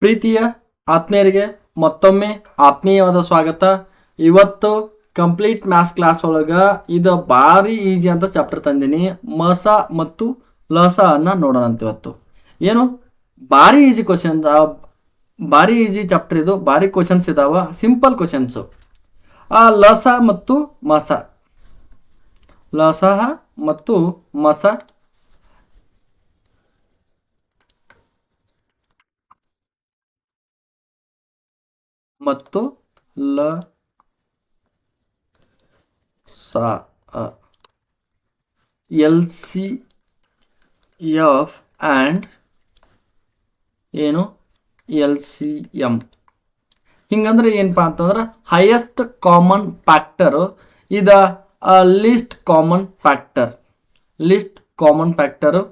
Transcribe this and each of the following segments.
ಪ್ರೀತಿಯ ಆತ್ಮೀಯರಿಗೆ ಮತ್ತೊಮ್ಮೆ ಆತ್ಮೀಯವಾದ ಸ್ವಾಗತ. ಇವತ್ತು ಕಂಪ್ಲೀಟ್ ಮ್ಯಾಥ್ಸ್ ಕ್ಲಾಸ್ ಒಳಗೆ ಇದು ಭಾರಿ ಈಜಿ ಅಂತ ಚಾಪ್ಟರ್ ತಂದೀನಿ. ಮಸ ಮತ್ತು ಲಸ ಅನ್ನ ನೋಡೋಣ ಅಂತ. ಇವತ್ತು ಏನು ಭಾರಿ ಈಜಿ ಕ್ವಶನ್, ಭಾರಿ ಈಜಿ ಚಾಪ್ಟರ್ ಇದು. ಭಾರಿ ಕ್ವಶನ್ಸ್ ಇದಾವ, ಸಿಂಪಲ್ ಕ್ವಶನ್ಸು. ಲಸ ಮತ್ತು ಮಸ, ಲಸ ಮತ್ತು ಮಸ ಮತ್ತು ಲ ಸ ಎಲ್ ಸಿ ಎಫ್ ಆ್ಯಂಡ್ ಏನು ಎಲ್ ಸಿ ಎಮ್. ಹಿಂಗಂದ್ರೆ ಏನಪ್ಪ ಅಂತಂದ್ರೆ ಹೈಯೆಸ್ಟ್ ಕಾಮನ್ ಫ್ಯಾಕ್ಟರು ಇದ list common factor, list common factor.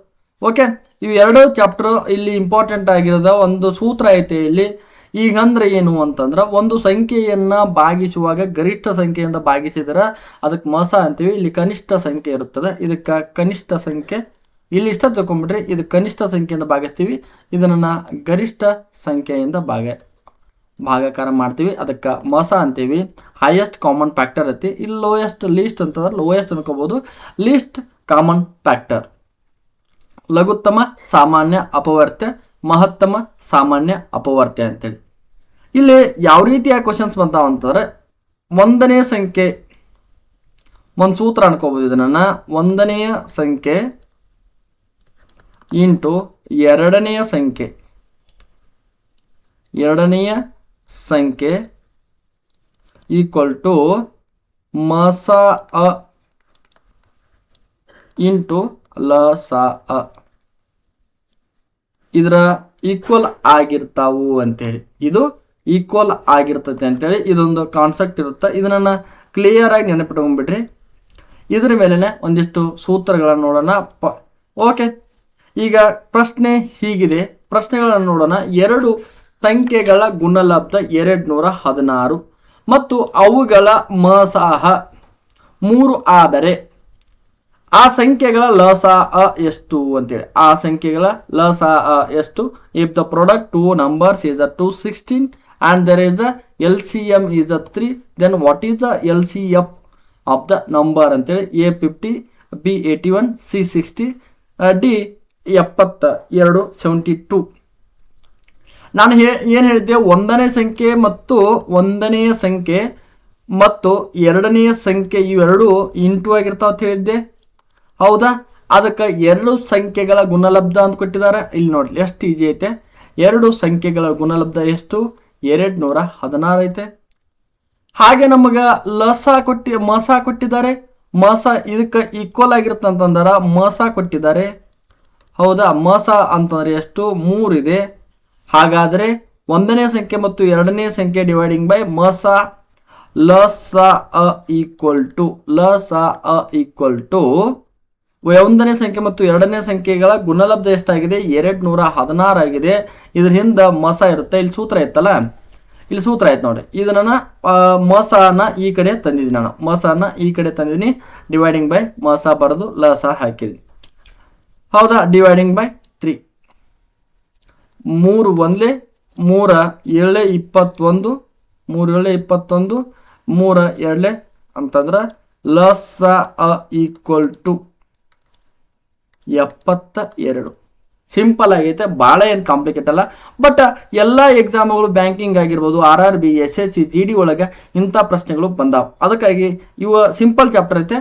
Okay, ಇವು ಎರಡು ಚಾಪ್ಟರ್ ಇಲ್ಲಿ ಇಂಪಾರ್ಟೆಂಟ್ ಆಗಿರೋದ ಒಂದು ಸೂತ್ರ ಐತೆ ಇಲ್ಲಿ. ಈಗಂದ್ರೆ ಏನು ಅಂತಂದ್ರೆ ಒಂದು ಸಂಖ್ಯೆಯನ್ನು ಭಾಗಿಸುವಾಗ ಗರಿಷ್ಠ ಸಂಖ್ಯೆಯಿಂದ ಭಾಗಿಸಿದರೆ ಅದಕ್ಕೆ ಮಸ ಅಂತೀವಿ. ಇಲ್ಲಿ ಕನಿಷ್ಠ ಸಂಖ್ಯೆ ಇರುತ್ತದೆ, ಇದಕ್ಕೆ ಕನಿಷ್ಠ ಸಂಖ್ಯೆ. ಇಲ್ಲಿ ಇಷ್ಟ ತಿಳ್ಕೊಂಬಿಟ್ರಿ, ಇದು ಕನಿಷ್ಠ ಸಂಖ್ಯೆಯಿಂದ ಭಾಗಿಸ್ತೀವಿ, ಇದನ್ನು ಗರಿಷ್ಠ ಸಂಖ್ಯೆಯಿಂದ ಭಾಗಾಕಾರ ಮಾಡ್ತೀವಿ, ಅದಕ್ಕೆ ಮಸ ಅಂತೀವಿ. ಹೈಯೆಸ್ಟ್ ಕಾಮನ್ ಫ್ಯಾಕ್ಟರ್ ಐತಿ. ಇಲ್ಲಿ ಲೋಯೆಸ್ಟ್ ಲೀಸ್ಟ್ ಅಂತಂದ್ರೆ ಲೋಯೆಸ್ಟ್ ಅನ್ಕೋಬಹುದು, ಲೀಸ್ಟ್ ಕಾಮನ್ ಫ್ಯಾಕ್ಟರ್. ಲಘುತ್ತಮ ಸಾಮಾನ್ಯ ಅಪವರ್ತ್ಯ, ಮಹತ್ತಮ ಸಾಮಾನ್ಯ ಅಪವರ್ತ್ಯ ಅಂತೇಳಿ. ಇಲ್ಲಿ ಯಾವ ರೀತಿಯ ಕ್ವಶನ್ಸ್ ಬಂತಾವ ಅಂತಂದ್ರೆ ಒಂದನೆಯ ಸಂಖ್ಯೆ, ಒಂದು ಸೂತ್ರ ಅನ್ಕೋಬಹುದು ಇದನ್ನ. ಒಂದನೆಯ ಸಂಖ್ಯೆ ಇಂಟು ಎರಡನೆಯ ಸಂಖ್ಯೆ, ಎರಡನೆಯ ಸಂಖ್ಯೆ ಈಕ್ವಲ್ ಟು ಮಸ ಅ ಇಂಟು ಲಸ ಅ. ಇದರ ಈಕ್ವಲ್ ಆಗಿರ್ತಾವು ಅಂತೇಳಿ, ಇದು ಈಕ್ವಲ್ ಆಗಿರ್ತೈತೆ ಅಂತೇಳಿ ಇದೊಂದು ಕಾನ್ಸೆಪ್ಟ್ ಇರುತ್ತೆ. ಇದನ್ನು ಕ್ಲಿಯರ್ ಆಗಿ ನೆನಪಿಟ್ಕೊಂಡ್ಬಿಡ್ರಿ. ಇದ್ರ ಮೇಲೆನೆ ಒಂದಿಷ್ಟು ಸೂತ್ರಗಳನ್ನು ನೋಡೋಣ. ಓಕೆ, ಈಗ ಪ್ರಶ್ನೆ ಹೀಗಿದೆ. ಪ್ರಶ್ನೆಗಳನ್ನು ನೋಡೋಣ. ಎರಡು ಸಂಖ್ಯೆಗಳ ಗುಣಲಬ್ಧ 216 ಮತ್ತು ಅವುಗಳ ಮಸಾಹ 3 ಆದರೆ ಆ ಸಂಖ್ಯೆಗಳ ಲಸ ಅ ಎಷ್ಟು ಅಂತೇಳಿ. ಆ ಸಂಖ್ಯೆಗಳ ಲಸ ಅ ಎಷ್ಟು? If the product 2 numbers is a 216 and there is a LCM is a 3, then what is the LCF of the number ಅಂತೇಳಿ. A 50, B 81, C 60, D 72, 72. ನಾನು ಏನು ಹೇಳಿದ್ದೆ, ಒಂದನೇ ಸಂಖ್ಯೆ ಮತ್ತು ಒಂದನೆಯ ಸಂಖ್ಯೆ ಮತ್ತು ಎರಡನೆಯ ಸಂಖ್ಯೆ ಇವೆರಡು ಇಂಟು ಆಗಿರ್ತಾವ ಅಂತ ಹೇಳಿದ್ದೆ, ಹೌದಾ? ಅದಕ್ಕೆ ಎರಡು ಸಂಖ್ಯೆಗಳ ಗುಣಲಬ್ಧ ಅಂತ ಕೊಟ್ಟಿದ್ದಾರೆ. ಇಲ್ಲಿ ನೋಡಿ ಎಷ್ಟು ಈಜಿ ಐತೆ. ಎರಡು ಸಂಖ್ಯೆಗಳ ಗುಣಲಬ್ಧ ಎಷ್ಟು? 216 ಐತೆ. ಹಾಗೆ ನಮಗೆ ಮಸ ಕೊಟ್ಟಿದ್ದಾರೆ. ಮಸ ಇದಕ್ಕೆ ಈಕ್ವಲ್ ಆಗಿರುತ್ತೆ ಅಂತಂದ್ರೆ ಮಸ ಕೊಟ್ಟಿದ್ದಾರೆ, ಹೌದಾ? ಮಸ ಅಂತಂದ್ರೆ ಎಷ್ಟು? 3 ಇದೆ. ಹಾಗಾದರೆ ಒಂದನೇ ಸಂಖ್ಯೆ ಮತ್ತು ಎರಡನೇ ಸಂಖ್ಯೆ ಡಿವೈಡಿಂಗ್ ಬೈ ಮಸ ಲಸ ಅ ಈಕ್ವಲ್ ಟು, ಲಸ ಅ ಈಕ್ವಲ್ ಟು ಒಂದನೇ ಸಂಖ್ಯೆ ಮತ್ತು ಎರಡನೇ ಸಂಖ್ಯೆಗಳ ಗುಣಲಬ್ಧ ಎಷ್ಟಾಗಿದೆ? 216 ಆಗಿದೆ. ಇದ್ರ ಹಿಂದೆ ಮಸ ಇರುತ್ತೆ. ಇಲ್ಲಿ ಸೂತ್ರ ಇತ್ತಲ್ಲ, ಇಲ್ಲಿ ಸೂತ್ರ ಆಯ್ತು ನೋಡಿ. ಇದನ್ನ ಮಸನ ಈ ಕಡೆ ತಂದಿದ್ದೀನಿ ನಾನು, ಮಸನ ಈ ಕಡೆ ತಂದಿದ್ದೀನಿ. ಡಿವೈಡಿಂಗ್ ಬೈ ಮಸ ಬರೆದು ಲಸ ಹಾಕಿದ್ವಿ, ಹೌದಾ? Dividing by 3. 3 1 3 7 21, 3 7 21, 3 2 ಅಂತಂದ್ರೆ ಲಸ ಅ ಈಕ್ವಲ್ ಟು 72. ಸಿಂಪಲ್ ಆಗೈತೆ, ಭಾಳ ಏನು ಕಾಂಪ್ಲಿಕೇಟ್ ಅಲ್ಲ. ಬಟ್ ಎಲ್ಲ ಎಕ್ಸಾಮ್ಗಳು ಬ್ಯಾಂಕಿಂಗ್ ಆಗಿರ್ಬೋದು, RRB, SSC, GD ಒಳಗೆ ಇಂಥ ಪ್ರಶ್ನೆಗಳು ಬಂದಾವ. ಅದಕ್ಕಾಗಿ ಇವು ಸಿಂಪಲ್ ಚಾಪ್ಟರ್ ಐತೆ.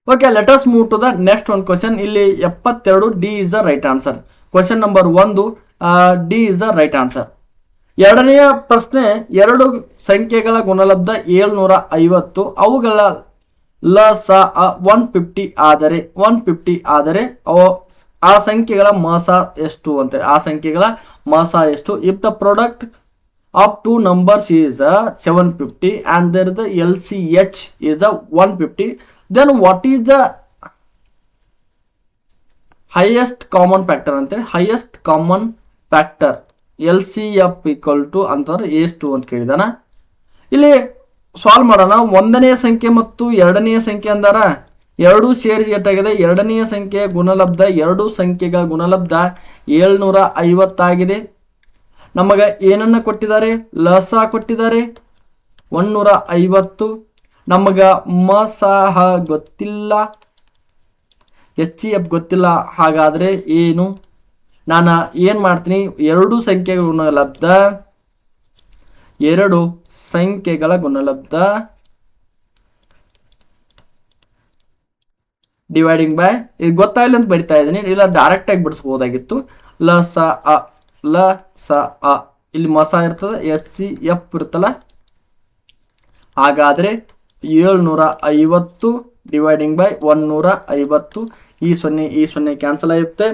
Okay, let us move to the next ಒಂದು ಕ್ವಶನ್. ಇಲ್ಲಿ 72, D is the right answer. Question number 1 D is the right answer. ಎರಡನೆಯ ಪ್ರಶ್ನೆ, ಎರಡು ಸಂಖ್ಯೆಗಳ ಗುಣಲಬ್ಧ 750, ಅವುಗಳ ಲಸ 150 ಆದರೆ, 150 ಆದರೆ ಆ ಸಂಖ್ಯೆಗಳ ಮಸ ಎಷ್ಟು ಅಂತೇಳಿ. ಆ ಸಂಖ್ಯೆಗಳ ಮಸ ಎಷ್ಟು? If the product of 2 numbers is 750 and there the LCH is 150, then what is the highest common factor ಅಂತೇಳಿ. Highest common factor LCF equal to ಅಂತಂದ್ರೆ ಎಷ್ಟು ಅಂತ ಕೇಳಿದಾನ. ಇಲ್ಲಿ ಸಾಲ್ವ್ ಮಾಡೋಣ. ಒಂದನೆಯ ಸಂಖ್ಯೆ ಮತ್ತು ಎರಡನೆಯ ಸಂಖ್ಯೆ ಅಂದಾರ ಎರಡು ಸೇರಿಸಿ ಎಷ್ಟಾಗಿದೆ, ಎರಡನೆಯ ಸಂಖ್ಯೆಯ ಗುಣಲಬ್ಧ ಎರಡು ಸಂಖ್ಯೆಗಳ ಗುಣಲಬ್ಧ 750 ನಮಗ ಏನನ್ನ ಕೊಟ್ಟಿದ್ದಾರೆ, ಲಸ ಕೊಟ್ಟಿದ್ದಾರೆ 150. ನಮಗ ಮಸಹ ಗೊತ್ತಿಲ್ಲ, HCF ಗೊತ್ತಿಲ್ಲ. ಹಾಗಾದ್ರೆ ಏನು, ನಾನು ಏನು ಮಾಡ್ತೀನಿ, ಎರಡು ಸಂಖ್ಯೆಗಳ ಗುಣಲಬ್ಧ ಎರಡು ಸಂಖ್ಯೆಗಳ ಗುಣಲಬ್ಧ ಡಿವೈಡಿಂಗ್ ಬೈ, ಇದು ಗೊತ್ತಾಗಲಿ ಅಂತ ಬರಿತಾ ಇದ್ದೀನಿ, ಇಲ್ಲ ಡೈರೆಕ್ಟ್ ಆಗಿ ಬಿಡಿಸ್ಬೋದಾಗಿತ್ತು. ಲ ಸ ಅ ಇಲ್ಲಿ ಮಸ ಇರ್ತದೆ, HCF ಇರುತ್ತಲ್ಲ. ಹಾಗಾದ್ರೆ 750 ಡಿವೈಡಿಂಗ್ ಬೈ 150. ಈ ಸೊನ್ನೆ ಕ್ಯಾನ್ಸಲ್ ಆಗುತ್ತೆ.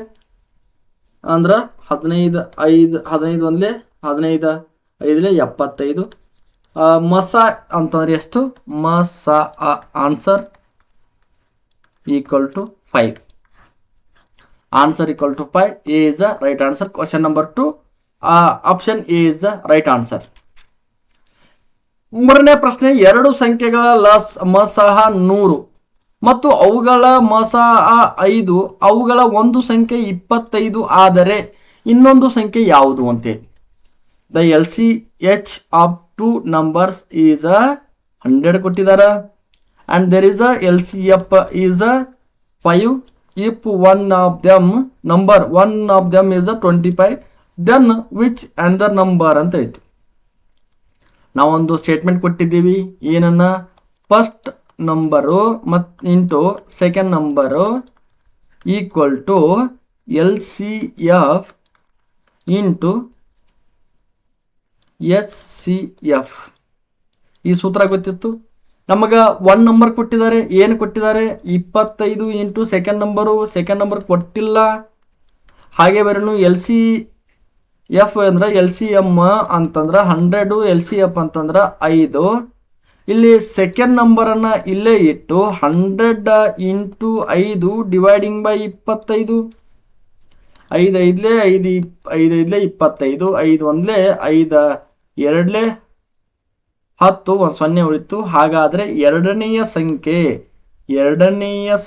ಅಂದ್ರೆ 15 ಒಂದ್ಲೆ 15 5ಲೆ 75. ಮಸ ಅಂತಂದ್ರೆ ಎಷ್ಟು, ಮಸ answer equal to 5. Answer equal to 5. A is the right answer. Question number 2. Option A is the right answer. ಮೂರನೇ ಪ್ರಶ್ನೆ, ಎರಡು ಸಂಖ್ಯೆಗಳ ಮಸಹ 100 ಮತ್ತು ಅವುಗಳ ಮಸಹ 5, ಅವುಗಳ ಒಂದು ಸಂಖ್ಯೆ 25 ಆದರೆ ಇನ್ನೊಂದು ಸಂಖ್ಯೆ ಯಾವುದು ಅಂತೇಳಿ. The LCH of two numbers is 100 ಕೊಟ್ಟಿದ್ದಾರೆ. And there is a LCF is a 5. If one of them is a 25, then which another number ಅಂತ ಐತಿ. ನಾವೊಂದು ಸ್ಟೇಟ್ಮೆಂಟ್ ಕೊಟ್ಟಿದ್ದೀವಿ, ಏನನ್ನ, ಫಸ್ಟ್ ನಂಬರು ಮತ್ತು into second number equal to LCF into HCF. ಈ ಸೂತ್ರ ಗೊತ್ತಿತ್ತು ನಮಗ. ಒನ್ ನಂಬರ್ ಕೊಟ್ಟಿದ್ದಾರೆ, ಏನು ಕೊಟ್ಟಿದ್ದಾರೆ, 25 ಇಂಟು ಸೆಕೆಂಡ್ ನಂಬರ್ ಕೊಟ್ಟಿಲ್ಲ. ಹಾಗೆ ಬರೋನು LCF ಅಂದ್ರೆ LCM ಅಂತಂದ್ರೆ 100, LCF ಅಂತಂದ್ರೆ 5. ಇಲ್ಲಿ ಸೆಕೆಂಡ್ ನಂಬರನ್ನು ಇಲ್ಲೇ ಇಟ್ಟು 100 ಇಂಟು 5 ಡಿವೈಡಿಂಗ್ ಬೈ 25. 5 5ಲೆ 5 25, 5 1ಲೆ 5 2ಲೆ 10, ಒಂದು ಸೊನ್ನೆ ಉಳಿತು. ಹಾಗಾದರೆ ಎರಡನೆಯ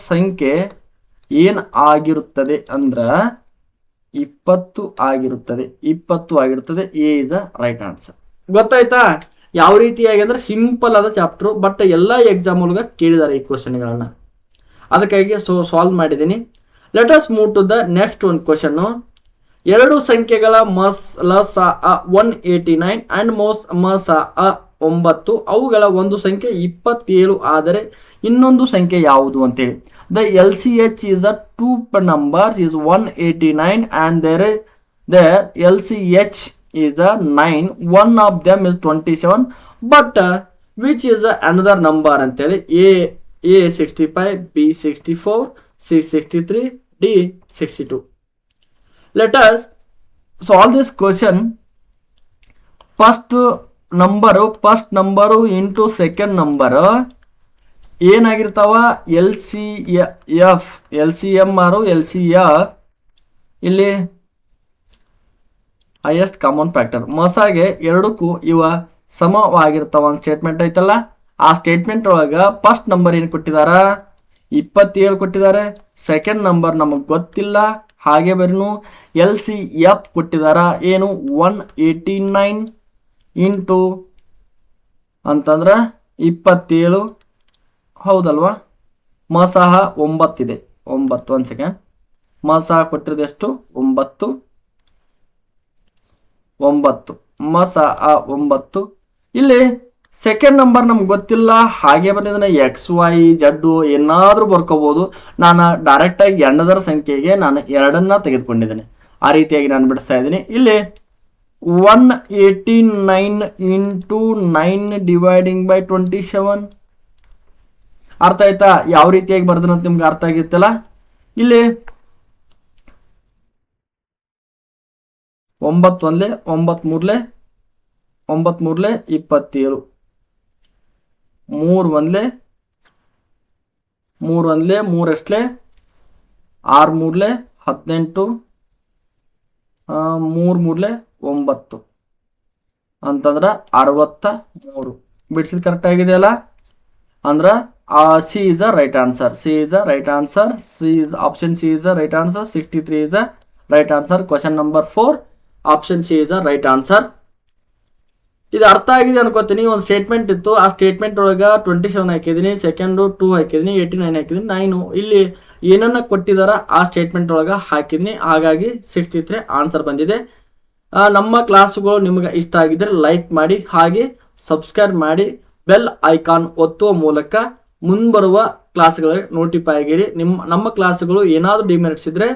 ಸಂಖ್ಯೆ ಏನು ಆಗಿರುತ್ತದೆ ಅಂದ್ರೆ 20 ಆಗಿರುತ್ತದೆ. 20 ಆಗಿರುತ್ತದೆ. A is the right answer. ಗೊತ್ತಾಯ್ತಾ ಯಾವ ರೀತಿಯಾಗಿ ಅಂದ್ರೆ ಸಿಂಪಲ್ ಆದ ಚಾಪ್ಟರ್, ಬಟ್ ಎಲ್ಲ ಎಕ್ಸಾಮ್ ಒಳಗೆ ಕೇಳಿದ್ದಾರೆ ಈ ಕ್ವಶನ್ಗಳನ್ನ, ಅದಕ್ಕಾಗಿ ಸಾಲ್ವ್ ಮಾಡಿದ್ದೀನಿ. Let us move to the next ಒಂದು ಕ್ವಶನ್ನು. ಎರಡು ಸಂಖ್ಯೆಗಳ ಲಸ 189 ಅಂಡ್ ಮಸ 9, ಅವುಗಳ ಒಂದು ಸಂಖ್ಯೆ 27 ಆದರೆ ಇನ್ನೊಂದು ಸಂಖ್ಯೆ ಯಾವುದು ಅಂತೇಳಿ. The LCH is a two numbers is 189 and their LCH is a 9. One of them is 27, but which is another number ಅಂತೇಳಿ. A 65, B 64, C 63, D 62. Let us solve this question. First number into second number ಏನಾಗಿರ್ತಾವ, LCM LCF ಇಲ್ಲಿ highest common factor. ಮಸಾಗೆ ಎರಡಕ್ಕೂ ಇವ ಸಮವಾಗಿರ್ತಾವ ಒಂದು statement ಐತಲ್ಲ, ಆ statement ಒಳಗೆ ಫಸ್ಟ್ ನಂಬರ್ ಏನು ಕೊಟ್ಟಿದಾರ, 27 ಕೊಟ್ಟಿದ್ದಾರೆ. ಸೆಕೆಂಡ್ ನಂಬರ್ ನಮಗೆ ಗೊತ್ತಿಲ್ಲ. ಹಾಗೆ ಬರೀನು LCF ಕೊಟ್ಟಿದಾರ ಏನು 189 ಇಂಟು ಅಂತಂದ್ರೆ 27, ಹೌದಲ್ವಾ. ಮಸಹ 9 ಇದೆ, 9. ಒಂದು ಸೆಕೆಂಡ್, ಮಸಹ ಕೊಟ್ಟಿರೋದು ಎಷ್ಟು, 9. ಮಸಹ 9. ಇಲ್ಲಿ ಸೆಕೆಂಡ್ ನಂಬರ್ ನಮ್ಗೆ ಗೊತ್ತಿಲ್ಲ. ಹಾಗೆ ಬಂದಿದ್ದಾನೆ XYZ ಏನಾದರೂ ಬರ್ಕೋಬಹುದು. ನಾನು ಡೈರೆಕ್ಟಾಗಿ ಎರಡದರ ಸಂಖ್ಯೆಗೆ ನಾನು 2 ತೆಗೆದುಕೊಂಡಿದ್ದೇನೆ. ಆ ರೀತಿಯಾಗಿ ನಾನು ಬಿಡಿಸ್ತಾ ಇದ್ದೀನಿ. ಇಲ್ಲಿ 189 ಇಂಟು 9 ಡಿವೈಡಿಂಗ್ ಬೈ 27. ಅರ್ಥ ಆಯ್ತಾ ಯಾವ ರೀತಿಯಾಗಿ ಬರ್ದನಂತ ನಿಮ್ಗೆ ಅರ್ಥ ಆಗಿತ್ತಲ್ಲ. ಇಲ್ಲಿ 9 1ಲೆ 9 3ಲೆ 27, 3 1ಲೆ 3 ಎಷ್ಟಲೆ 6 3ಲೆ 18, 3 3ಲೆ 9 ಅಂತಂದ್ರೆ 63. ಬಿಡಿಸಿದ ಕರೆಕ್ಟ್ ಆಗಿದೆಯಲ್ಲ. ಅಂದ್ರೆ C is the right answer. C is the right answer. Option C is the right answer. 63 is the right answer. Question number 4. Option C is the right answer. ಇದು ಅರ್ಥ ಆಗಿದೆ ಅನ್ಕೋತೀನಿ. ಒಂದು ಸ್ಟೇಟ್ಮೆಂಟ್ ಇತ್ತು, ಆ ಸ್ಟೇಟ್ಮೆಂಟ್ ಒಳಗೆ 27 ಹಾಕಿದ್ದೀನಿ, ಸೆಕೆಂಡು 2 ಹಾಕಿದ್ದೀನಿ, 89 ಹಾಕಿದ್ದೀನಿ, 9 ಇಲ್ಲಿ ಏನನ್ನ ಕೊಟ್ಟಿದಾರ ಆ ಸ್ಟೇಟ್ಮೆಂಟ್ ಒಳಗೆ ಹಾಕಿದ್ದೀನಿ. ಹಾಗಾಗಿ 63 ಆನ್ಸರ್ ಬಂದಿದೆ. ನಮ್ಮ ಕ್ಲಾಸ್ಗಳು ನಿಮಗೆ ಇಷ್ಟ ಆಗಿದ್ರೆ ಲೈಕ್ ಮಾಡಿ, ಹಾಗೆ ಸಬ್ಸ್ಕ್ರೈಬ್ ಮಾಡಿ, ಬೆಲ್ ಐಕಾನ್ ಒತ್ತುವ ಮೂಲಕ ಮುಂಬರುವ ಕ್ಲಾಸ್ಗಳಿಗೆ ನೋಟಿಫೈ ಆಗಿರಿ. ನಮ್ಮ ಕ್ಲಾಸ್ಗಳು ಏನಾದರೂ ಡಿಮೆರಿಟ್ಸ್ ಇದ್ದರೆ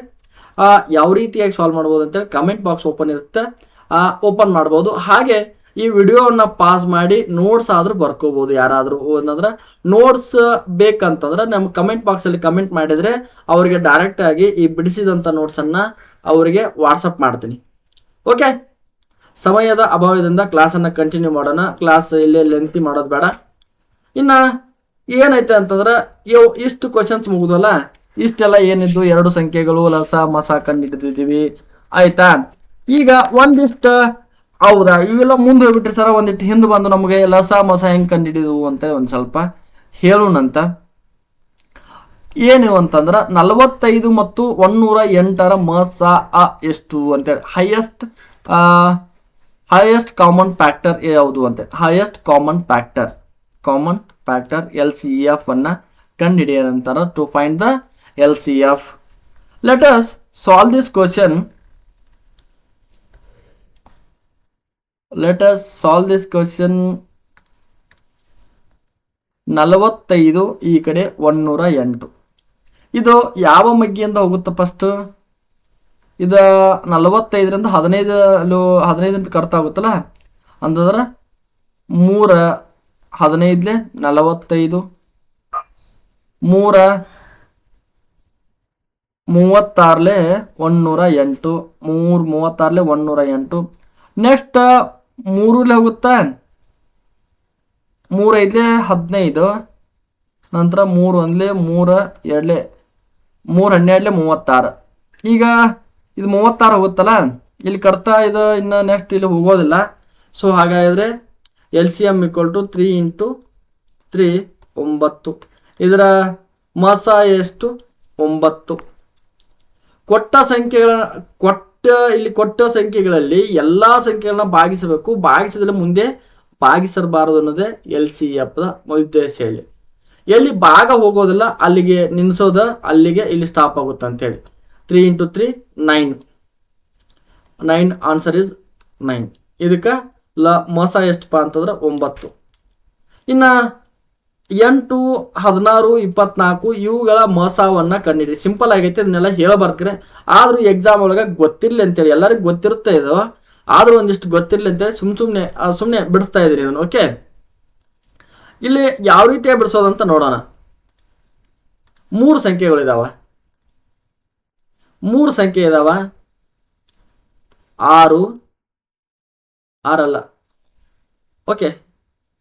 ಯಾವ ರೀತಿಯಾಗಿ ಸಾಲ್ವ್ ಮಾಡ್ಬೋದು ಅಂತೇಳಿ ಕಮೆಂಟ್ ಬಾಕ್ಸ್ ಓಪನ್ ಇರುತ್ತೆ, ಓಪನ್ ಮಾಡ್ಬೋದು. ಹಾಗೆ ಈ ವಿಡಿಯೋವನ್ನು ಪಾಸ್ ಮಾಡಿ ನೋಟ್ಸ್ ಆದರೂ ಬರ್ಕೋಬೋದು. ಯಾರಾದರೂ ಏನಂದ್ರೆ ನೋಟ್ಸ್ ಬೇಕಂತಂದ್ರೆ ನಮ್ಮ ಕಮೆಂಟ್ ಬಾಕ್ಸಲ್ಲಿ ಕಮೆಂಟ್ ಮಾಡಿದರೆ ಅವರಿಗೆ ಡೈರೆಕ್ಟಾಗಿ ಈ ಬಿಡಿಸಿದಂಥ ನೋಟ್ಸನ್ನು ಅವರಿಗೆ ವಾಟ್ಸಪ್ ಮಾಡ್ತೀನಿ. ಓಕೆ, ಸಮಯದ ಅಭಾವದಿಂದ ಕ್ಲಾಸನ್ನು ಕಂಟಿನ್ಯೂ ಮಾಡೋಣ. ಕ್ಲಾಸ್ ಇಲ್ಲೇ ಲೆಂತಿ ಮಾಡೋದು ಬೇಡ. ಇನ್ನು ಏನೈತೆ ಅಂತಂದ್ರೆ ಇಷ್ಟು ಕ್ವಶನ್ಸ್ ಮುಗಿದಲ್ಲ, ಇಷ್ಟೆಲ್ಲ ಏನಿದ್ದು 2 ಸಂಖ್ಯೆಗಳು ಲಸ ಮಸ ಕಂಡಿದ್ದೀವಿ ಆಯ್ತಾ. ಈಗ ಒಂದಿಷ್ಟು ಹೌದಾ ಇವೆಲ್ಲ ಮುಂದೆ ಹೋಗ್ಬಿಟ್ರಿ ಸರ, ಒಂದಿಟ್ಟು ಹಿಂದೆ ಬಂದು ನಮಗೆ ಲಸ ಮಸ ಹೆಂಗೆ ಕಂಡಿಡಿದವು ಅಂತೇಳಿ ಒಂದು ಸ್ವಲ್ಪ ಹೇಳೋಣಂತ. ಏನು ಅಂತಂದ್ರೆ 45 ಮತ್ತು 108ರ ಮಸ ಎಷ್ಟು ಅಂತೇಳಿ ಹೈಯೆಸ್ಟ್ ಕಾಮನ್ ಫ್ಯಾಕ್ಟರ್ ಯಾವುದು ಅಂತೇಳಿ ಹೈಯೆಸ್ಟ್ ಕಾಮನ್ ಫ್ಯಾಕ್ಟರ್ LCF ಅನ್ನ ಕಂಡುಹಿಡಿಯಂತಾರ. To find the LCF, let us solve this question. Let us solve this question. 45 ಈ ಕಡೆ 108. ಇದು ಯಾವ ಮಗ್ಗಿಯಿಂದ ಹೋಗುತ್ತೆ ಫಸ್ಟ್? ಇದು 45ರಿಂದ 15 ಅಂತ ಕಟ್ತಾ ಹೋಗುತ್ತಲ್ಲ, ಅಂತಂದ್ರೆ 3 15 45 3 36 108 3 36 108. ನೆಕ್ಸ್ಟ್ 3 ಹೋಗುತ್ತಾ, 3 5 15, ನಂತರ 3 1 3 2 3 12 36. ಈಗ ಇದು 36 ಹೋಗುತ್ತಲ್ಲ, ಇಲ್ಲಿ ಕಟ್ತಾ ಇದು ಇನ್ನು ನೆಕ್ಸ್ಟ್ ಇಲ್ಲಿ ಹೋಗೋದಿಲ್ಲ. ಸೊ ಹಾಗಾದರೆ LCM = 3 × 3 9. ಇದರ ಮಸ ಎಷ್ಟು? 9. ಕೊಟ್ಟ ಸಂಖ್ಯೆಗಳಲ್ಲಿ ಎಲ್ಲ ಸಂಖ್ಯೆಗಳನ್ನ ಭಾಗಿಸಬೇಕು. ಭಾಗಿಸಿದ್ರೆ ಮುಂದೆ ಭಾಗಿಸಬಾರದು ಅನ್ನೋದೇ LCF ಉದ್ದೇಶ. ಎಲ್ಲಿ ಭಾಗ ಹೋಗೋದಿಲ್ಲ ಅಲ್ಲಿಗೆ ನಿಲ್ಲಿಸೋದ, ಅಲ್ಲಿಗೆ ಇಲ್ಲಿ ಸ್ಟಾಪ್ ಆಗುತ್ತೆ ಅಂತೇಳಿ. 3 × 3 9 ಆನ್ಸರ್ ಇಸ್ 9. ಇದಕ್ಕೆ ಮಸ ಎಷ್ಟಪ್ಪ ಅಂತಂದ್ರೆ 9. ಇನ್ನು 8 16 24 ಇವುಗಳ ಮಸವನ್ನು ಕಂಡಿಡಿ. ಸಿಂಪಲ್ ಆಗೈತೆ, ಇದನ್ನೆಲ್ಲ ಹೇಳಬಾರ್ದ್ರೆ. ಆದರೂ ಎಕ್ಸಾಮ್ ಒಳಗೆ ಗೊತ್ತಿರಲಿ ಅಂತೇಳಿ, ಎಲ್ಲರಿಗೂ ಗೊತ್ತಿರುತ್ತೆ ಇದು, ಆದರೂ ಒಂದಿಷ್ಟು ಗೊತ್ತಿರಲಿ ಅಂತೇಳಿ ಸುಮ್ಮನೆ ಬಿಡಿಸ್ತಾ ಇದ್ದೀರಿ ಇದನ್ನು. ಓಕೆ, ಇಲ್ಲಿ ಯಾವ ರೀತಿಯಾಗಿ ಬಿಡಿಸೋದಂತ ನೋಡೋಣ. 3 ಸಂಖ್ಯೆಗಳಿದಾವೆ, 3 ಸಂಖ್ಯೆ ಇದಾವ. 6 ಅಲ್ಲ, ಓಕೆ.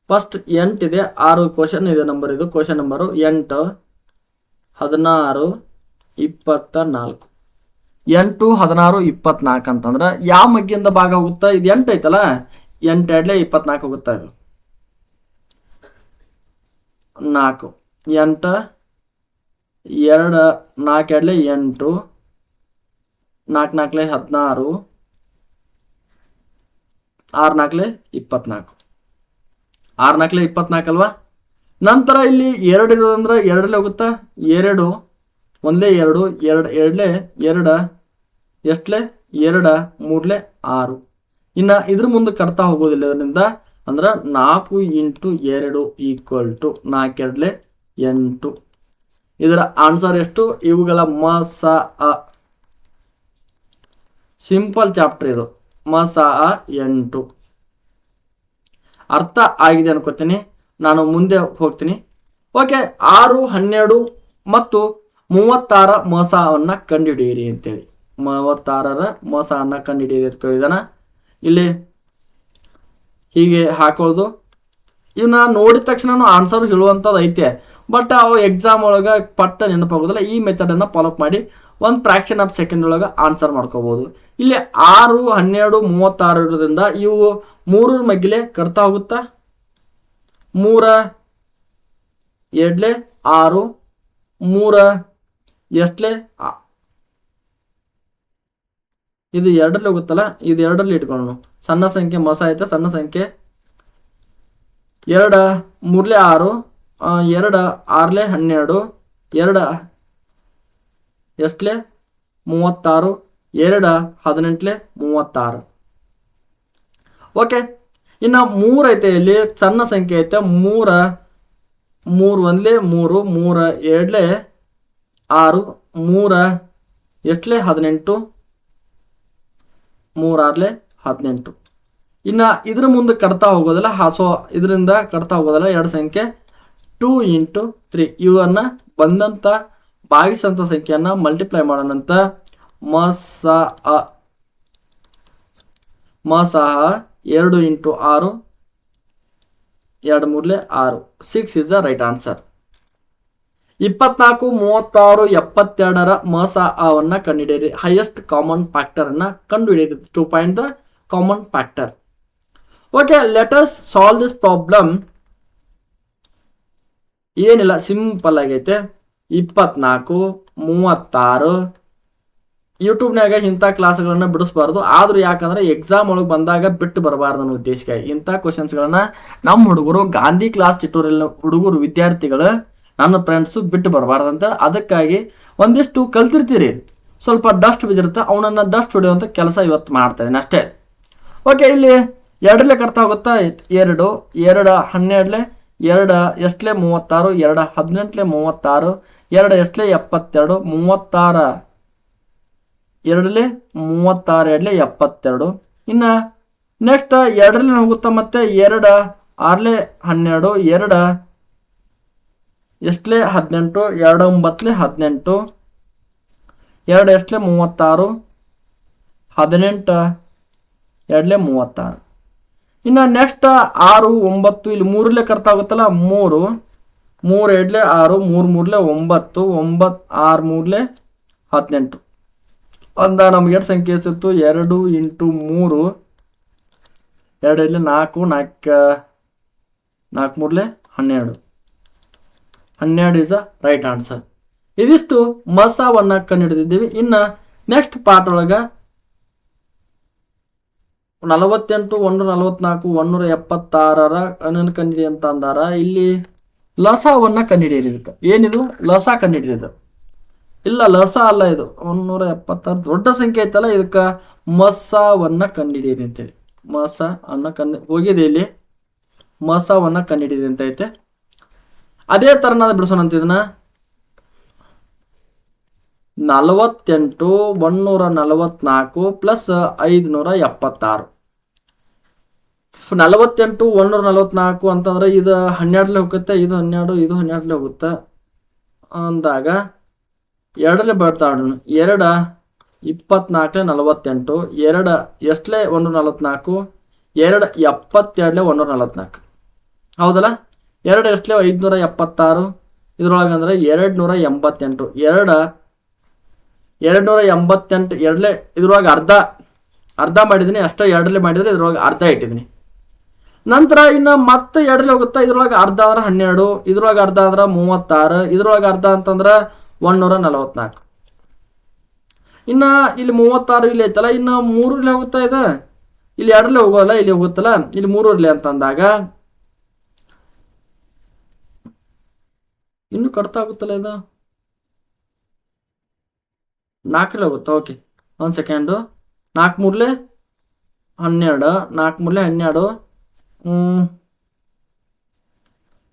ಫಸ್ಟ್ 8 ಇದೆ, 6 ಕ್ವಶನ್ ಇದೆ ನಂಬರ್. ಇದು ಕ್ವಶನ್ ನಂಬರು 8 16 24. 8 16 24 ಅಂತಂದ್ರೆ ಯಾವ ಮಗ್ಗಿಯಿಂದ ಭಾಗ ಹೋಗುತ್ತಾ? ಇದು 8 ಐತಲ್ಲ, 8 2 24 ಹೋಗುತ್ತಾ. ಇದು 4 8 2 4 2 8 4 4 16 6 4 24. 6 4 24 ಅಲ್ವಾ. ನಂತರ ಇಲ್ಲಿ 2 ಇರೋದಂದ್ರೆ 2 ಹೋಗುತ್ತಾ. 2 1 2 2 2 2 ಎಷ್ಟಲೆ 2 3 6. ಇನ್ನು ಇದ್ರ ಮುಂದೆ ಕಟ್ತಾ ಹೋಗೋದಿಲ್ಲ ಇದರಿಂದ. ಅಂದ್ರೆ 4 × 2 = 4 2 8. ಇದರ ಆನ್ಸರ್ ಎಷ್ಟು? ಇವುಗಳ ಮಸ ಸಿಂಪಲ್ ಚಾಪ್ಟರ್ ಇದು. ಮಸ 8. ಅರ್ಥ ಆಗಿದೆ ಅನ್ಕೋತೀನಿ. ನಾನು ಮುಂದೆ ಹೋಗ್ತೀನಿ. ಓಕೆ, 6 12 ಮತ್ತು 36 ಮಸವನ್ನು ಕಂಡುಹಿಡಿಯಿರಿ ಅಂತೇಳಿ. 36ರ ಮಸವನ್ನು ಕಂಡುಹಿಡಿಯಿರಿ ಅಂತ ಕೇಳಿದಾನ. ಇಲ್ಲಿ ಹೀಗೆ ಹಾಕೋದು. ಇವನ್ನ ನೋಡಿದ ತಕ್ಷಣ ಆನ್ಸರ್ ಹೇಳುವಂಥದ್ದು ಐತೆ, ಬಟ್ ಅವು ಎಕ್ಸಾಮ್ ಒಳಗೆ ಪಟ್ಟ ನೆನಪಾಗೋದಿಲ್ಲ. ಈ ಮೆಥಡನ್ನು ಫಾಲೋಅಪ್ ಮಾಡಿ ಒಂದು ಫ್ರಾಕ್ಷನ್ ಆಫ್ ಸೆಕೆಂಡ್ ಒಳಗೆ ಆನ್ಸರ್ ಮಾಡ್ಕೋಬೋದು. ಇಲ್ಲಿ 6 12 36 ಇರೋದ್ರಿಂದ ಇವು 3 ಮಗ್ಗಿಲೆ ಕಟ್ತಾ ಹೋಗುತ್ತಾ. 3 ಎರಡ್ಲೆ 6 ಮೂರ ಎಷ್ಟಲೆ ಇದು 2ರಲ್ಲಿ ಹೋಗುತ್ತಲ್ಲ, ಇದು 2ರಲ್ಲಿ ಇಟ್ಕೊಳ್ಳೋಣ. ಸಣ್ಣ ಸಂಖ್ಯೆ ಮಸ ಆಯ್ತಾ, ಸಣ್ಣ ಸಂಖ್ಯೆ 2 3ಲೆ 6 2 6ಲೆ 12 2 ಎಷ್ಟಲೆ 36 2 18ಲೆ 36. ಓಕೆ, ಇನ್ನು 3 ಐತೆ, ಇಲ್ಲಿ ಸಣ್ಣ ಸಂಖ್ಯೆ ಐತೆ 3 1ಲೆ 3 3 2ಲೆ 6 3 ಎಷ್ಟಲೆ 18 3 6ಲೆ 18. ಇನ್ನು ಇದ್ರ ಮುಂದೆ ಕಟ್ತಾ ಹೋಗೋದಲ್ಲ, ಸೊ ಇದರಿಂದ ಕಟ್ತಾ ಹೋಗೋದಲ್ಲ, 2 ಸಂಖ್ಯೆ 2 × 3 ಇವನ್ನ ಬಂದಂಥ ಭಾಗಿಸಂಥ ಸಂಖ್ಯೆಯನ್ನು ಮಲ್ಟಿಪ್ಲೈ ಮಾಡೋಣಂತ. ಮಸಹ 2 × 6 2 3ಲೆ 6. 6 ಇಸ್ ದ ರೈಟ್ ಆನ್ಸರ್. 24 36 72ರ ಮಸಹವನ್ನು ಕಂಡುಹಿಡಿಯಿರಿ. ಹೈಯೆಸ್ಟ್ ಕಾಮನ್ ಫ್ಯಾಕ್ಟರ್ ಅನ್ನ ಕಂಡುಹಿಡಿಯಿರಿ to find the common factor. Okay, let us solve this problem. ಏನಿಲ್ಲ, ಸಿಂಪಲ್ ಆಗೈತೆ. 24 36 ಯೂಟ್ಯೂಬ್ನಾಗ ಇಂಥ ಕ್ಲಾಸ್ಗಳನ್ನ ಬಿಡಿಸ್ಬಾರ್ದು. ಆದ್ರೂ ಯಾಕಂದ್ರೆ ಎಕ್ಸಾಮ್ ಒಳಗೆ ಬಂದಾಗ ಬಿಟ್ಟು ಬರಬಾರ್ದು ಅನ್ನೋ ಉದ್ದೇಶಕ್ಕೆ ಇಂಥ ಕ್ವಶನ್ಸ್ಗಳನ್ನ ನಮ್ಮ ಹುಡುಗರು ಗಾಂಧಿ ಕ್ಲಾಸ್ ಟ್ಯುಟೋರಿಯಲ್ ಹುಡುಗರು ವಿದ್ಯಾರ್ಥಿಗಳು ನನ್ನ ಫ್ರೆಂಡ್ಸು ಬಿಟ್ಟು ಬರಬಾರ್ದಂತ, ಅದಕ್ಕಾಗಿ ಒಂದಿಷ್ಟು ಕಲ್ತಿರ್ತೀರಿ, ಸ್ವಲ್ಪ ಡಸ್ಟ್ ಬಿದ್ದಿರುತ್ತೆ, ಅವನನ್ನು ಡಸ್ಟ್ ಹೊಡೆಯುವಂಥ ಕೆಲಸ ಇವತ್ತು ಮಾಡ್ತಾ ಇದ್ದೀನಿ ಅಷ್ಟೇ. ಓಕೆ, ಇಲ್ಲಿ 2ಲೆ ಕಟ್ತಾ ಹೋಗುತ್ತಾ, 2 2 12ಲೆ 2 ಎಷ್ಟಲೆ 36 2 18ಲೆ 36 2 ಎಷ್ಟಲೆ 72 36 2ಲೆ 36 2ಲೆ 72. ಇನ್ನು ನೆಕ್ಸ್ಟ್ 2ರಲ್ಲಿ ಹೋಗುತ್ತಾ, ಮತ್ತೆ 2 6ಲೆ 12 2 ಎಷ್ಟಲೆ 18 2 9ಲೆ 18 2 ಎಷ್ಟಲೆ 36 18 2ಲೆ 36. ಇನ್ನು ನೆಕ್ಸ್ಟ್ 6 9 ಇಲ್ಲಿ 3ಲೆ ಕರ್ತಾ ಆಗುತ್ತಲ್ಲ, 3 2ಲೆ 6 3 3ಲೆ 9 9 6 3ಲೆ 18. ಅಂದ ನಮ್ಗೆ ಎಷ್ಟು ಸಂಖ್ಯೆ ಸಿಕ್ತು? 2 × 3 2 ಇಲ್ಲಿ 4 4 3ಲೆ 12. 12 ಇಸ್ ದ ರೈಟ್ ಆನ್ಸರ್. ಇದಿಷ್ಟು ಮಸವನ್ನು ಕಂಡುಹಿಡಿದಿದ್ದೀವಿ. ಇನ್ನು ನೆಕ್ಸ್ಟ್ ಪಾರ್ಟ್ ಒಳಗೆ 48 144 176ರ ಕಂಡುಹಿಡಿ ಅಂತ ಅಂದಾರ. ಇಲ್ಲಿ ಲಸವನ್ನು ಕಂಡುಹಿಡಿಯಿರಿ. ಏನಿದು ಲಸ ಕಂಡುಹಿಡಿಯೋದು? ಇಲ್ಲ, ಲಸ ಅಲ್ಲ, ಇದು 176 ದೊಡ್ಡ ಸಂಖ್ಯೆ ಐತಲ್ಲ, ಇದಕ್ಕೆ ಮಸವನ್ನು ಕಂಡುಹಿಡಿಯಿರಿ ಅಂತೇಳಿ. ಮಸ ಅನ್ನ ಹೋಗಿದೆ, ಇಲ್ಲಿ ಮಸವನ್ನು ಕಂಡುಹಿಡಿಯಿರಿ ಅಂತ ಐತೆ. ಅದೇ ಥರನಾದ ಬಿಡಿಸೋಣ ಅಂತ ಇದನ್ನ. 48 144 ಪ್ಲಸ್ 576. 48 144 ಅಂತಂದ್ರೆ ಇದು 12ಲೆ ಹೋಗುತ್ತೆ, ಇದು 12 ಇದು 12ಲೆ ಹೋಗುತ್ತೆ ಅಂದಾಗ 2ಲೆ ಬರ್ತಾ 2 24 48 2 ಎಷ್ಟಲೆ 144 2 72ಲೆ 144. ಹೌದಲ್ಲ? 2 ಎಷ್ಟಲೆ 576 ಇದ್ರೊಳಗೆ ಅಂದ್ರೆ 288 288 2ಲೆ ಇದ್ರೊಳಗೆ ಅರ್ಧ ಮಾಡಿದ್ದೀನಿ ಅಷ್ಟೇ. 2ಲೆ ಮಾಡಿದರೆ ಇದ್ರೊಳಗೆ ಅರ್ಧ ಇಟ್ಟಿದ್ದೀನಿ. ನಂತರ ಇನ್ನು ಮತ್ತೆ 2ಲೆ ಹೋಗುತ್ತೆ, ಇದ್ರೊಳಗೆ ಅರ್ಧ ಅಂದ್ರೆ 12, ಇದ್ರೊಳಗೆ ಅರ್ಧ ಅಂದ್ರೆ 36, ಇದ್ರೊಳಗೆ ಅರ್ಧ ಅಂತಂದ್ರೆ 144. ಇನ್ನು ಇಲ್ಲಿ 36 ಇಲ್ಲಿ ಐತಲ್ಲ, ಇನ್ನು 3ರಲ್ಲಿ ಹೋಗುತ್ತಾ ಇದೆ. ಇಲ್ಲಿ 2ಲೆ ಹೋಗೋಲ್ಲ, ಇಲ್ಲಿ ಹೋಗುತ್ತಲ್ಲ, ಇಲ್ಲಿ 3ರಲ್ಲಿ ಅಂತಂದಾಗ ಇನ್ನು ಕಟ್ತಾ ಆಗುತ್ತಲ್ಲ, ಇದು 4ರಲ್ಲಿ ಹೋಗುತ್ತೆ. ಓಕೆ, ಒಂದು ಸೆಕೆಂಡು. 4 3ಲೆ 12 4 3ಲೆ 12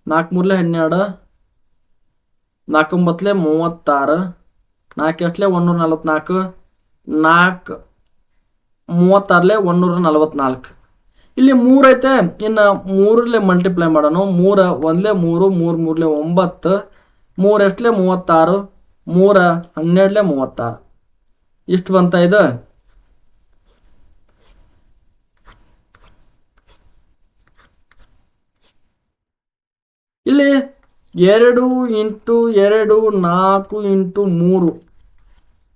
4 3ಲೆ 12 4 9ಲೆ 36 4 ಎಷ್ಟಲೆ 144 4 36ಲೆ 144. ಇಲ್ಲಿ 3 ಐತೆ, ಇನ್ನು 3ರಲ್ಲಿ ಮಲ್ಟಿಪ್ಲೈ ಮಾಡೋಣ. 3 1ಲೆ 3 3 3ಲೆ 9 3 ಎಷ್ಟಲೆ 36 3 12ಲೆ 36. ಇಷ್ಟು ಬಂತ ಇದು. ಇಲ್ಲಿ 2 × 2 4 × 3 2 4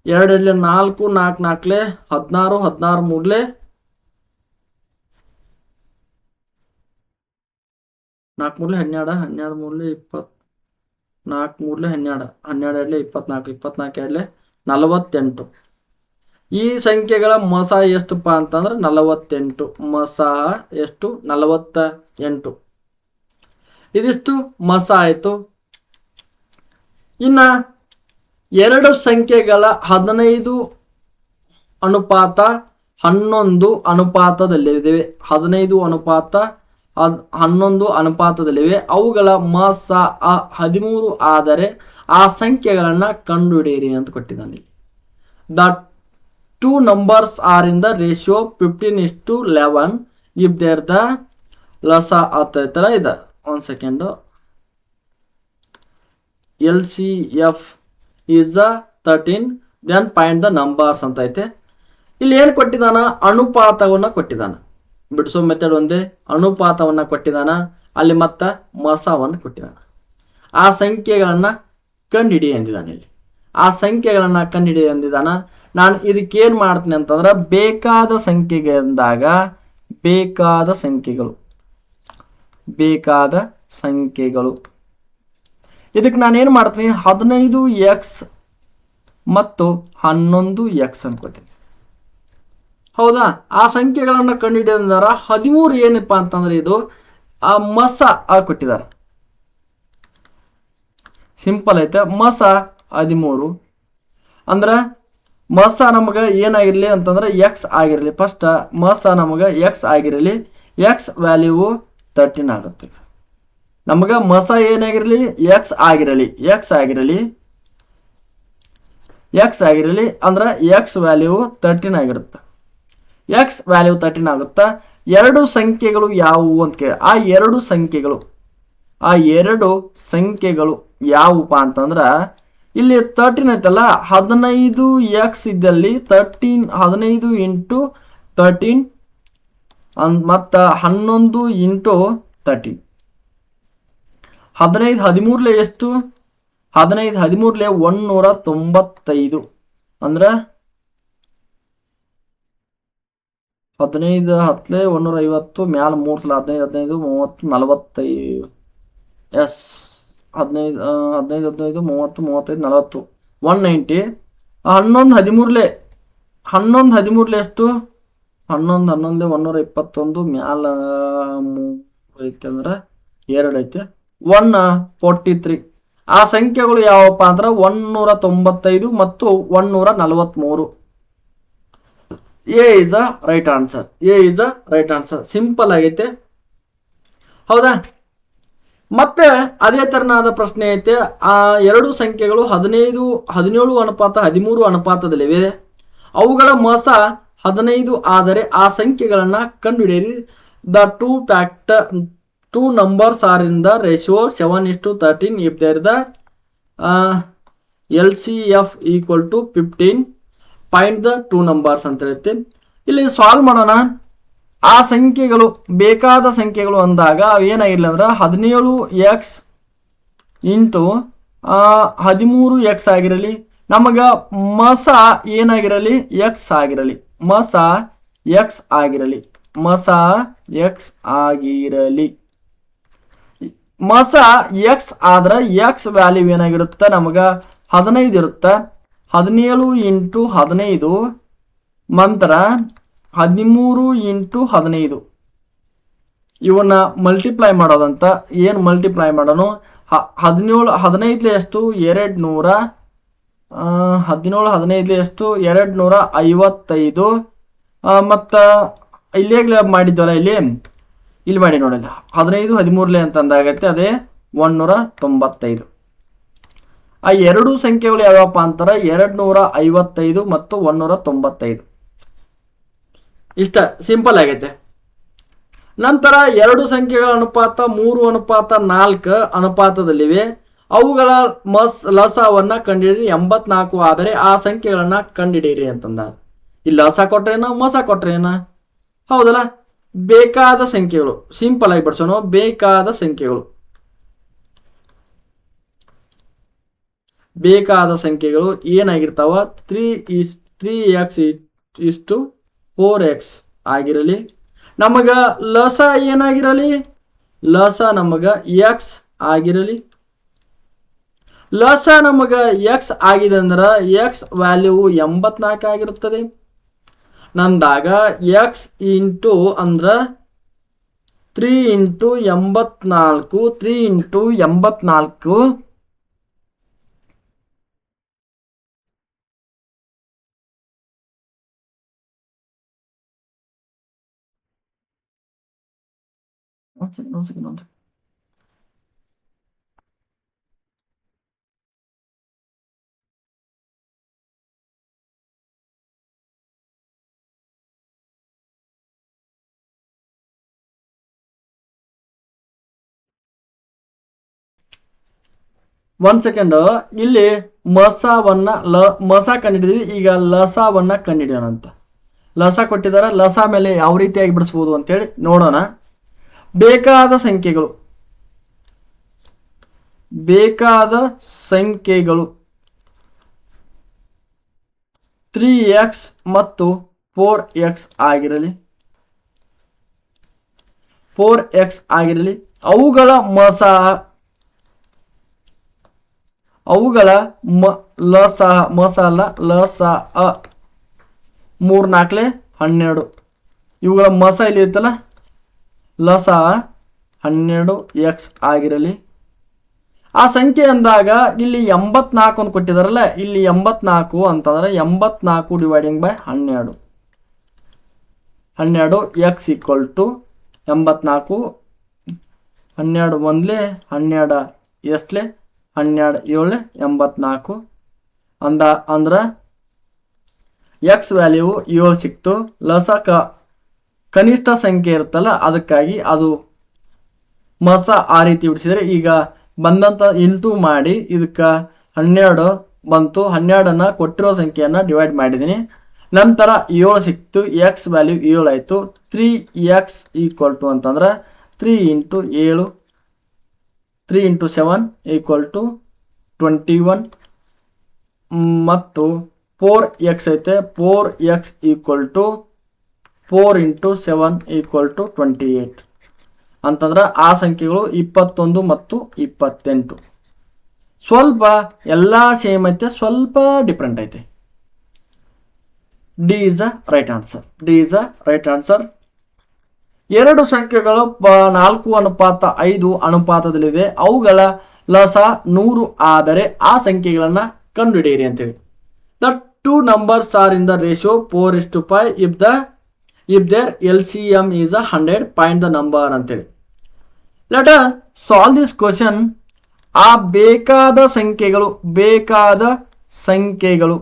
4 4ಲೆ 16 16 3ಲೆ 4 3ಲೆ 12 12 3ಲೆ 20 4 ಮೂರಲೆ 12, 12 ಎರಡಲೆ 24, 24 ಎರಡಲೆ 48. ಈ ಸಂಖ್ಯೆಗಳ ಮಸ ಎಷ್ಟುಪ್ಪ ಅಂತಂದ್ರೆ 48. ಮಸ ಎಷ್ಟು? 48. ಇದಿಷ್ಟು ಮಸ ಆಯಿತು. ಇನ್ನು ಎರಡು ಸಂಖ್ಯೆಗಳ 15 ಅನುಪಾತ 11 ಅನುಪಾತದಲ್ಲಿವೆ. 15 ಅನುಪಾತ 11 ಅನುಪಾತದಲ್ಲಿವೆ. ಅವುಗಳ ಮಸ 13 ಆದರೆ ಆ ಸಂಖ್ಯೆಗಳನ್ನು ಕಂಡುಹಿಡಿಯಿರಿ ಅಂತ ಕೊಟ್ಟಿದ್ದಾನೆ. The two numbers are in the ratio 15:11 if there the ಲಸ ಥರ ಇದೆ. ಒಂದು second. LCF is the 13 then find the numbers ಅಂತ ಐತೆ. ಇಲ್ಲಿ ಏನು ಕೊಟ್ಟಿದ್ದಾನ? ಅನುಪಾತವನ್ನು ಕೊಟ್ಟಿದ್ದಾನ. ಬಿಡಿಸೋ ಮೆಥಡ್ ಒಂದೇ. ಅನುಪಾತವನ್ನು ಕೊಟ್ಟಿದ್ದಾನ, ಅಲ್ಲಿ ಮತ್ತೆ ಮಸವನ್ನು ಕೊಟ್ಟಿದ್ದಾನ. ಆ ಸಂಖ್ಯೆಗಳನ್ನು ಕಂಡುಹಿಡಿ ಎಂದಿದ್ದಾನೆ. ಇಲ್ಲಿ ಆ ಸಂಖ್ಯೆಗಳನ್ನು ಕಂಡುಹಿಡಿ ಎಂದಿದ್ದಾನ. ನಾನು ಇದಕ್ಕೇನು ಮಾಡ್ತೀನಿ ಅಂತಂದ್ರೆ, ಬೇಕಾದ ಸಂಖ್ಯೆಗೆ ಅಂದಾಗ ಬೇಕಾದ ಸಂಖ್ಯೆಗಳು ಇದಕ್ಕೆ ನಾನೇನು ಮಾಡ್ತೀನಿ? 15x ಮತ್ತು 11x ಅನ್ಕೋತೀನಿ. ಹೌದಾ? ಆ ಸಂಖ್ಯೆಗಳನ್ನು ಕಂಡುಹಿಡಿದಾರ. 13 ಏನಪ್ಪ ಅಂತಂದ್ರೆ ಇದು ಆ ಮಸ ಕೊಟ್ಟಿದ್ದಾರೆ. ಸಿಂಪಲ್ ಐತೆ. ಮಸ 13 ಅಂದ್ರೆ ಮಸ ನಮಗೆ ಏನಾಗಿರಲಿ ಅಂತಂದ್ರೆ ಎಕ್ಸ್ ಆಗಿರಲಿ. ಫಸ್ಟ್ ಮಸ ನಮಗೆ ಎಕ್ಸ್ ಆಗಿರಲಿ. ಎಕ್ಸ್ ವ್ಯಾಲ್ಯೂ 13 ಆಗುತ್ತೆ. ನಮಗೆ ಮಸ ಏನಾಗಿರಲಿ? ಎಕ್ಸ್ ಆಗಿರಲಿ ಅಂದ್ರೆ ಎಕ್ಸ್ ವ್ಯಾಲ್ಯೂ 13 ಆಗಿರುತ್ತೆ. ಎಕ್ಸ್ ವ್ಯಾಲ್ಯೂ 13 ಆಗುತ್ತಾ. ಎರಡು ಸಂಖ್ಯೆಗಳು ಯಾವುವು ಅಂತ ಕೇಳಿ, ಆ ಎರಡು ಸಂಖ್ಯೆಗಳು ಯಾವುವಪ್ಪ ಅಂತಂದ್ರೆ, ಇಲ್ಲಿ 13 ಐತಲ್ಲ, 15x ಇದ್ದಲ್ಲಿ 15 ಇಂಟು 13 ಮತ್ತು 11 ಇಂಟು 13. 15 13ಲೆ ಎಷ್ಟು? 15 13ಲೆ 195 ಅಂದ್ರೆ 15 10ಲೆ 150 ಮ್ಯಾಲ 3 ಸಲ 15 15 30 45 ಎಸ್ 15 15 15 30 35 40 190. 11 13ಲೆ ಎಷ್ಟು? 11 11ಲೆ 121 ಮ್ಯಾಲ 3 ಐತೆ ಅಂದ್ರೆ 2 ಐತೆ 143. ಆ ಸಂಖ್ಯೆಗಳು ಯಾವಪ್ಪ ಅಂದ್ರೆ 195 ಮತ್ತು 143. A is a right answer. Simple ಆಗೈತೆ. ಹೌದಾ? ಮತ್ತೆ ಅದೇ ತರನಾದ ಪ್ರಶ್ನೆ ಐತೆ. ಆ ಎರಡು ಸಂಖ್ಯೆಗಳು 17 ಅನುಪಾತ 13 ಅನುಪಾತದಲ್ಲಿವೆ. ಅವುಗಳ ಮಸ 15 ಆದರೆ ಆ ಸಂಖ್ಯೆಗಳನ್ನು ಕಂಡುಹಿಡಿಯಿರಿ. The two numbers are in the ratio 7:13 if there the LCF equal to 15 find the two numbers ಅಂತ ಹೇಳುತ್ತೆ. ಇಲ್ಲಿ ಸಾಲ್ವ್ ಮಾಡೋಣ. ಆ ಸಂಖ್ಯೆಗಳು ಬೇಕಾದ ಸಂಖ್ಯೆಗಳು ಅಂದಾಗ ಏನಾಗಿರಲಿ ಅಂದ್ರೆ 17x ಇಂಟು 13x ಆಗಿರಲಿ. ನಮಗೆ ಮಸ ಏನಾಗಿರಲಿ? ಎಕ್ಸ್ ಆಗಿರಲಿ. ಮಸ ಎಕ್ಸ್ ಆಗಿರಲಿ. ಮಸ ಎಕ್ಸ್ ಆದ್ರೆ ಎಕ್ಸ್ ವ್ಯಾಲ್ಯೂ ಏನಾಗಿರುತ್ತೆ? ನಮಗೆ 15 ಇರುತ್ತೆ. 17 ಇಂಟು 15 ನಂತರ 13 ಇಂಟು 15 ಇವನ್ನ ಮಲ್ಟಿಪ್ಲೈ ಮಾಡೋದಂತ. ಏನು ಮಲ್ಟಿಪ್ಲೈ ಮಾಡೋನು? 15ಲೆ ಎಷ್ಟು? 200. 15 ಎಷ್ಟು? 255. ಮತ್ತು ಇಲ್ಲೇ ಮಾಡಿದ್ವಲ್ಲ, ಇಲ್ಲಿ ಮಾಡಿ ನೋಡಿಲ್ಲ. 15 13ಲೆ ಅಂತಂದಾಗತ್ತೆ ಅದೇ 195. ಆ ಎರಡು ಸಂಖ್ಯೆಗಳು ಯಾವ್ಯಾವಪ್ಪ ಅಂತಾರೆ? 255 ಮತ್ತು 195. ಇಷ್ಟ ಸಿಂಪಲ್ ಆಗೈತೆ. ನಂತರ ಎರಡು ಸಂಖ್ಯೆಗಳ ಅನುಪಾತ 3:4 ಅನುಪಾತದಲ್ಲಿವೆ. ಅವುಗಳ ಲಸವನ್ನ ಕಂಡುಹಿಡಿಯಿರಿ. 84 ಆದರೆ ಆ ಸಂಖ್ಯೆಗಳನ್ನ ಕಂಡುಹಿಡಿಯಿರಿ ಅಂತಂದ. ಇಲ್ಲಿ ಲಸ ಕೊಟ್ರೇನ ಮಸ ಕೊಟ್ರೇನ? ಹೌದಲ್ಲ? ಬೇಕಾದ ಸಂಖ್ಯೆಗಳು. ಸಿಂಪಲ್ ಆಗಿ ಬಿಡ್ಸೋಣ. ಬೇಕಾದ ಸಂಖ್ಯೆಗಳು ಏನಾಗಿರ್ತಾವ? 3x ಇಷ್ಟು 4x ಆಗಿರಲಿ. ನಮಗ ಲಸ ಏನಾಗಿರಲಿ? ಲಸ ನಮಗ ಎಕ್ಸ್ ಆಗಿರಲಿ. ಲಸ ನಮಗ ಎಕ್ಸ್ ಆಗಿದೆ ಅಂದ್ರೆ ಎಕ್ಸ್ ವ್ಯಾಲ್ಯೂ 84 ಆಗಿರುತ್ತದೆ. ನಂದಾಗ ಎಕ್ಸ್ ಇಂಟು ಅಂದ್ರ 3 ಇಂಟು 84 3 ಇಂಟು 84 1 ಸೆಕೆಂಡ್. ಇಲ್ಲಿ ಮಸ ಕಂಡಿಡಿದ್ವಿ. ಈಗ ಲಸವನ್ನ ಕಂಡಿಡಿಯೋಣ ಅಂತ. ಲಸ ಕೊಟ್ಟಿದ್ದಾರೆ. ಲಸ ಮೇಲೆ ಯಾವ ರೀತಿಯಾಗಿ ಬಿಡಿಸ್ಬೋದು ಅಂತೇಳಿ ನೋಡೋಣ. ಬೇಕಾದ ಸಂಖ್ಯೆಗಳು 3x ಮತ್ತು 4x ಆಗಿರಲಿ. ಅವುಗಳ ಲಸ 3 4 12. ಇವುಗಳ ಮಸ ಇಲ್ಲಿ ಇತ್ತಲ್ಲ, ಲಸ 12x ಆಗಿರಲಿ. ಆ ಸಂಖ್ಯೆ ಅಂದಾಗ ಇಲ್ಲಿ 84 ಅಂತ ಕೊಟ್ಟಿದಾರಲ್ಲ, ಇಲ್ಲಿ 84 ಅಂತಂದ್ರೆ 84 dividing by 12. 12 x equal to 84. 12 1 12 ಎಷ್ಟಲೆ 12 7 84 ಅಂದ್ರೆ ಎಕ್ಸ್ ವ್ಯಾಲ್ಯೂ 7 ಸಿಕ್ತು. ಲಸ ಕನಿಷ್ಠ ಸಂಖ್ಯೆ ಇರುತ್ತಲ್ಲ, ಅದಕ್ಕಾಗಿ ಅದು ಮಸ ಆ ರೀತಿ ಬಿಡಿಸಿದರೆ ಈಗ ಬಂದಂತ ಇಂಟು ಮಾಡಿ ಇದಕ್ಕೆ 12 ಬಂತು. 12ಅನ್ನ ಕೊಟ್ಟಿರೋ ಸಂಖ್ಯೆಯನ್ನ ಡಿವೈಡ್ ಮಾಡಿದ್ದೀನಿ. ನಂತರ 7 ಸಿಕ್ತು. ಎಕ್ಸ್ ವ್ಯಾಲ್ಯೂ 7 ಆಯಿತು. 3x ಈಕ್ವಲ್ ಟು ಅಂತಂದ್ರೆ 3 ಇಂಟು 7 3 ಇಂಟು 7 ಈಕ್ವಲ್ ಟು 21 ಮತ್ತು 4x ಐತೆ. 4x equal to 4 into 7 equal to 28 ಅಂತಂದ್ರೆ ಆ ಸಂಖ್ಯೆಗಳು 21 ಮತ್ತು 28. ಸ್ವಲ್ಪ ಎಲ್ಲ ಸೇಮ್ ಐತೆ, ಸ್ವಲ್ಪ ಡಿಫ್ರೆಂಟ್ ಐತೆ. D is a right answer. ಎರಡು ಸಂಖ್ಯೆಗಳು 4:5 ಅನುಪಾತದಲ್ಲಿದೆ. ಅವುಗಳ ಲಸ 100 ಆದರೆ ಆ ಸಂಖ್ಯೆಗಳನ್ನ ಕಂಡುಹಿಡಿಯಿರಿ ಅಂತೇಳಿ. The two numbers are in the ratio 4:5 if their LCM is 100, find the number ಅಂತೇಳಿ. Let us solve this question. ಆ ಬೇಕಾದ ಸಂಖ್ಯೆಗಳು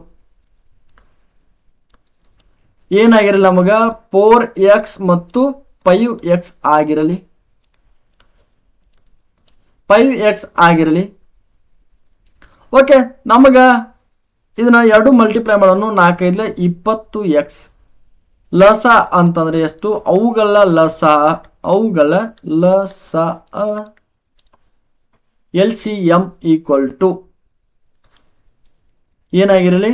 ಏನಾಗಿರಲಿ ನಮಗ 4x ಮತ್ತು 5x ಆಗಿರಲಿ. 5x ಆಗಿರಲಿ. ಓಕೆ, ನಮಗ ಇದನ್ನ 2 ಮಲ್ಟಿಪ್ಲೈ ಮಾಡೋಣ. 4 5 20x. ಲಸ ಅಂತಂದ್ರೆ ಎಷ್ಟು? ಅವುಗಳ ಲಸ LCM ಈಕ್ವಲ್ ಟು ಏನಾಗಿರಲಿ